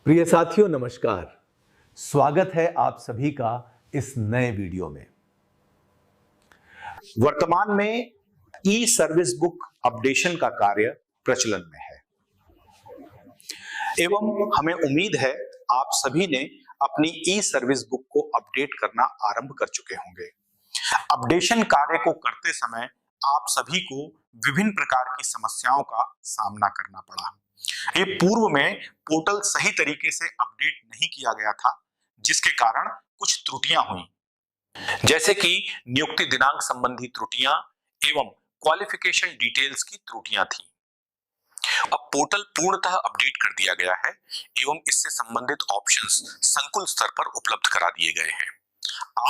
प्रिय साथियों नमस्कार। स्वागत है आप सभी का इस नए वीडियो में। वर्तमान में ई सर्विस बुक अपडेशन का कार्य प्रचलन में है एवं हमें उम्मीद है आप सभी ने अपनी ई सर्विस बुक को अपडेट करना आरंभ कर चुके होंगे। अपडेशन कार्य को करते समय आप सभी को विभिन्न प्रकार की समस्याओं का सामना करना पड़ा। ये पूर्व में पोर्टल सही तरीके से अपडेट नहीं किया गया था, जिसके कारण कुछ त्रुटियां हुई, जैसे कि नियुक्ति दिनांक संबंधी त्रुटियां एवं क्वालिफिकेशन डिटेल्स की त्रुटियां थी। अब पोर्टल पूर्णतः अपडेट कर दिया गया है एवं इससे संबंधित ऑप्शंस संकुल स्तर पर उपलब्ध करा दिए गए हैं।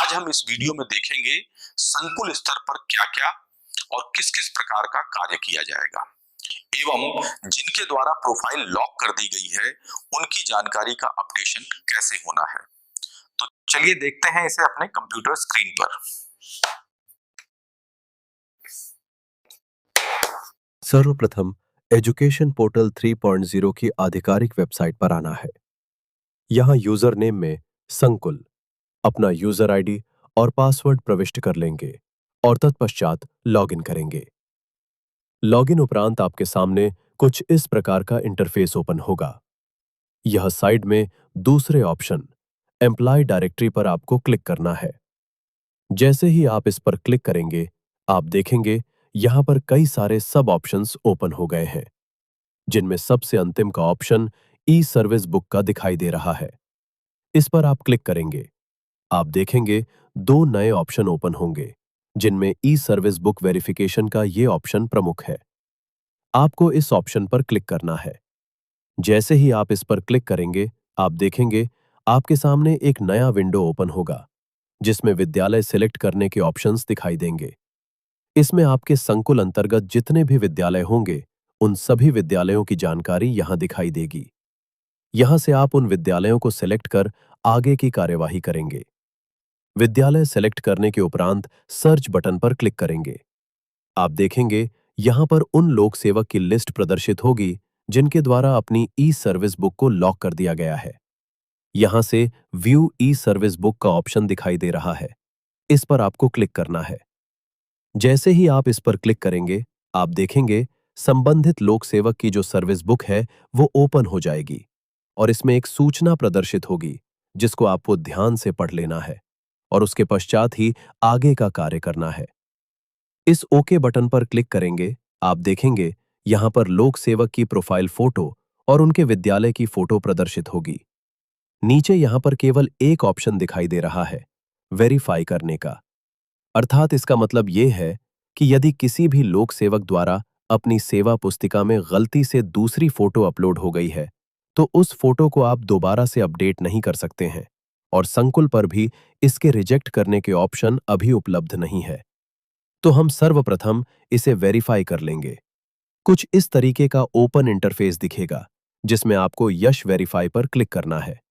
आज हम इस वीडियो में देखेंगे संकुल स्तर पर क्या-क्या और किस-किस प्रकार का कार्य किया जाएगा एवं जिनके द्वारा प्रोफाइल लॉक कर दी गई है उनकी जानकारी का अपडेशन कैसे होना है। तो चलिए देखते हैं इसे अपने कंप्यूटर स्क्रीन पर। सर्वप्रथम एजुकेशन पोर्टल 3.0 की आधिकारिक वेबसाइट पर आना है। यहां यूजर नेम में संकुल अपना यूजर आईडी और पासवर्ड प्रविष्ट कर लेंगे और तत्पश्चात लॉगिन करेंगे। लॉगिन उपरांत आपके सामने कुछ इस प्रकार का इंटरफेस ओपन होगा। यह साइड में दूसरे ऑप्शन एम्प्लॉय डायरेक्टरी पर आपको क्लिक करना है। जैसे ही आप इस पर क्लिक करेंगे, आप देखेंगे यहां पर कई सारे सब ऑप्शंस ओपन हो गए हैं, जिनमें सबसे अंतिम का ऑप्शन ई सर्विस बुक का दिखाई दे रहा है। इस पर आप क्लिक करेंगे, आप देखेंगे दो नए ऑप्शन ओपन होंगे, जिनमें ई सर्विस बुक वेरिफिकेशन का ये ऑप्शन प्रमुख है। आपको इस ऑप्शन पर क्लिक करना है। जैसे ही आप इस पर क्लिक करेंगे, आप देखेंगे आपके सामने एक नया विंडो ओपन होगा, जिसमें विद्यालय सिलेक्ट करने के ऑप्शंस दिखाई देंगे। इसमें आपके संकुल अंतर्गत जितने भी विद्यालय होंगे, उन सभी विद्यालयों की जानकारी यहां दिखाई देगी। यहां से आप उन विद्यालयों को सिलेक्ट कर आगे की कार्यवाही करेंगे। विद्यालय सिलेक्ट करने के उपरांत सर्च बटन पर क्लिक करेंगे। आप देखेंगे यहां पर उन लोक सेवक की लिस्ट प्रदर्शित होगी जिनके द्वारा अपनी ई सर्विस बुक को लॉक कर दिया गया है। यहां से व्यू ई सर्विस बुक का ऑप्शन दिखाई दे रहा है। इस पर आपको क्लिक करना है। जैसे ही आप इस पर क्लिक करेंगे, आप देखेंगे संबंधित लोक सेवक की जो सर्विस बुक है वो ओपन हो जाएगी और इसमें एक सूचना प्रदर्शित होगी, जिसको आपको ध्यान से पढ़ लेना है और उसके पश्चात ही आगे का कार्य करना है। इस ओके बटन पर क्लिक करेंगे, आप देखेंगे यहां पर लोक सेवक की प्रोफाइल फोटो और उनके विद्यालय की फोटो प्रदर्शित होगी। नीचे यहां पर केवल एक ऑप्शन दिखाई दे रहा है, वेरीफाई करने का। अर्थात इसका मतलब यह है कि यदि किसी भी लोक सेवक द्वारा अपनी सेवा पुस्तिका में गलती से दूसरी फोटो अपलोड हो गई है, तो उस फोटो को आप दोबारा से अपडेट नहीं कर सकते हैं और संकुल पर भी इसके रिजेक्ट करने के ऑप्शन अभी उपलब्ध नहीं है। तो हम सर्वप्रथम इसे वेरीफाई कर लेंगे। कुछ इस तरीके का ओपन इंटरफेस दिखेगा, जिसमें आपको यश वेरीफाई पर क्लिक करना है।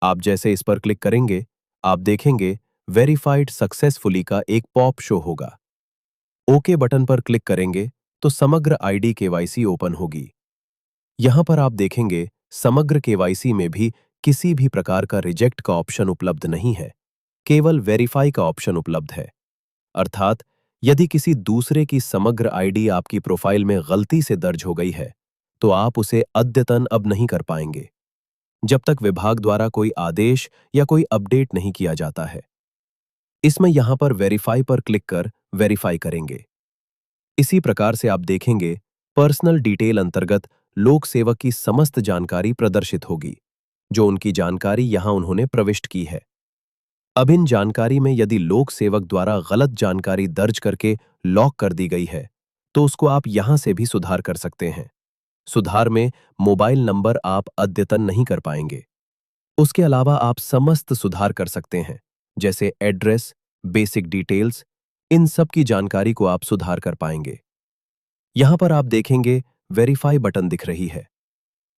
आप जैसे इस पर क्लिक करेंगे, आप देखेंगे वेरीफाइड सक्सेसफुली का एक पॉप शो होगा। ओके बटन पर क्लिक करेंगे तो समग्र आईडी केवाईसी ओपन होगी। यहां पर आप देखेंगे समग्र केवाईसी में भी किसी भी प्रकार का रिजेक्ट का ऑप्शन उपलब्ध नहीं है, केवल वेरीफाई का ऑप्शन उपलब्ध है। अर्थात यदि किसी दूसरे की समग्र आईडी आपकी प्रोफाइल में गलती से दर्ज हो गई है, तो आप उसे अद्यतन अब नहीं कर पाएंगे, जब तक विभाग द्वारा कोई आदेश या कोई अपडेट नहीं किया जाता है। इसमें यहां पर वेरीफाई पर क्लिक कर वेरीफाई करेंगे। इसी प्रकार से आप देखेंगे पर्सनल डिटेल अंतर्गत लोक सेवक की समस्त जानकारी प्रदर्शित होगी, जो उनकी जानकारी यहां उन्होंने प्रविष्ट की है। अब इन जानकारी में यदि लोक सेवक द्वारा गलत जानकारी दर्ज करके लॉक कर दी गई है, तो उसको आप यहां से भी सुधार कर सकते हैं। सुधार में मोबाइल नंबर आप अद्यतन नहीं कर पाएंगे। उसके अलावा आप समस्त सुधार कर सकते हैं, जैसे एड्रेस, बेसिक डिटेल्स, इन सब की जानकारी को आप सुधार कर पाएंगे। यहां पर आप देखेंगे वेरीफाई बटन दिख रही है।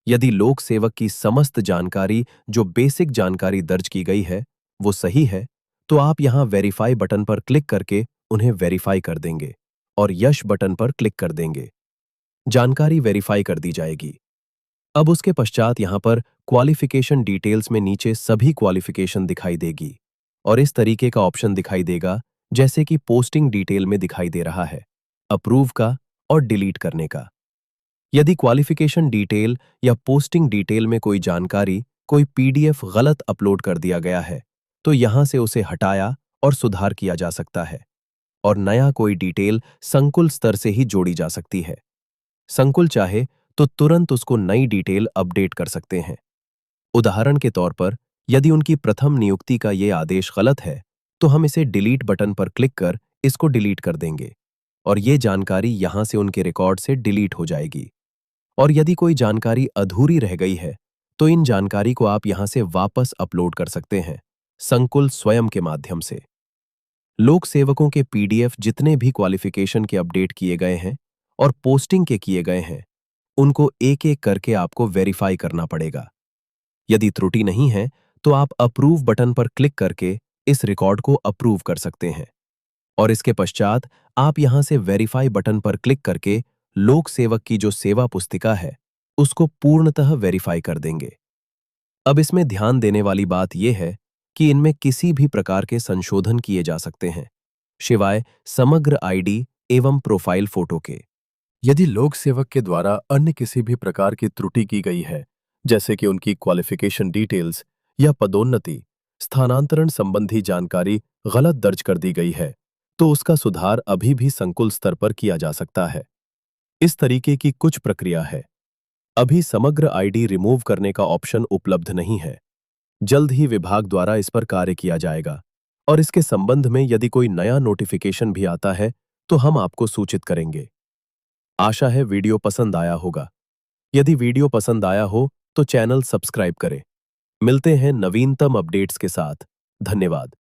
यदि लोक सेवक की समस्त जानकारी जो बेसिक जानकारी दर्ज की गई है वो सही है, तो आप यहां वेरीफाई बटन पर क्लिक करके उन्हें वेरीफाई कर देंगे और यश बटन पर क्लिक कर देंगे। जानकारी वेरीफाई कर दी जाएगी। अब उसके पश्चात यहाँ पर क्वालिफिकेशन डिटेल्स में नीचे सभी क्वालिफिकेशन दिखाई देगी और इस तरीके का ऑप्शन दिखाई देगा जैसे कि पोस्टिंग डिटेल में दिखाई दे रहा है, अप्रूव का और डिलीट करने का। यदि क्वालिफिकेशन डिटेल या पोस्टिंग डिटेल में कोई जानकारी, कोई पीडीएफ गलत अपलोड कर दिया गया है, तो यहां से उसे हटाया और सुधार किया जा सकता है और नया कोई डिटेल संकुल स्तर से ही जोड़ी जा सकती है। संकुल चाहे तो तुरंत उसको नई डिटेल अपडेट कर सकते हैं। उदाहरण के तौर पर, यदि उनकी प्रथम नियुक्ति का ये आदेश गलत है, तो हम इसे डिलीट बटन पर क्लिक कर इसको डिलीट कर देंगे और ये जानकारी यहां से उनके रिकॉर्ड से डिलीट हो जाएगी। और यदि कोई जानकारी अधूरी रह गई है, तो इन जानकारी को आप यहां से वापस अपलोड कर सकते हैं, संकुल स्वयं के माध्यम से। लोक सेवकों के पीडीएफ जितने भी क्वालिफिकेशन के अपडेट किए गए हैं और पोस्टिंग के किए गए हैं, उनको एक एक करके आपको वेरीफाई करना पड़ेगा। यदि त्रुटि नहीं है, तो आप अप्रूव बटन पर क्लिक करके इस रिकॉर्ड को अप्रूव कर सकते हैं और इसके पश्चात आप यहां से वेरीफाई बटन पर क्लिक करके लोक सेवक की जो सेवा पुस्तिका है, उसको पूर्णतः वेरीफाई कर देंगे। अब इसमें ध्यान देने वाली बात यह है कि इनमें किसी भी प्रकार के संशोधन किए जा सकते हैं, शिवाय समग्र आईडी एवं प्रोफाइल फोटो के। यदि लोक सेवक के द्वारा अन्य किसी भी प्रकार की त्रुटि की गई है, जैसे कि उनकी क्वालिफिकेशन डिटेल्स या पदोन्नति, स्थानांतरण संबंधी जानकारी गलत दर्ज कर दी गई है, तो उसका सुधार अभी भी संकुल स्तर पर किया जा सकता है। इस तरीके की कुछ प्रक्रिया है। अभी समग्र आईडी रिमूव करने का ऑप्शन उपलब्ध नहीं है। जल्द ही विभाग द्वारा इस पर कार्य किया जाएगा और इसके संबंध में यदि कोई नया नोटिफिकेशन भी आता है, तो हम आपको सूचित करेंगे। आशा है वीडियो पसंद आया होगा। यदि वीडियो पसंद आया हो तो चैनल सब्सक्राइब करें। मिलते हैं नवीनतम अपडेट्स के साथ। धन्यवाद।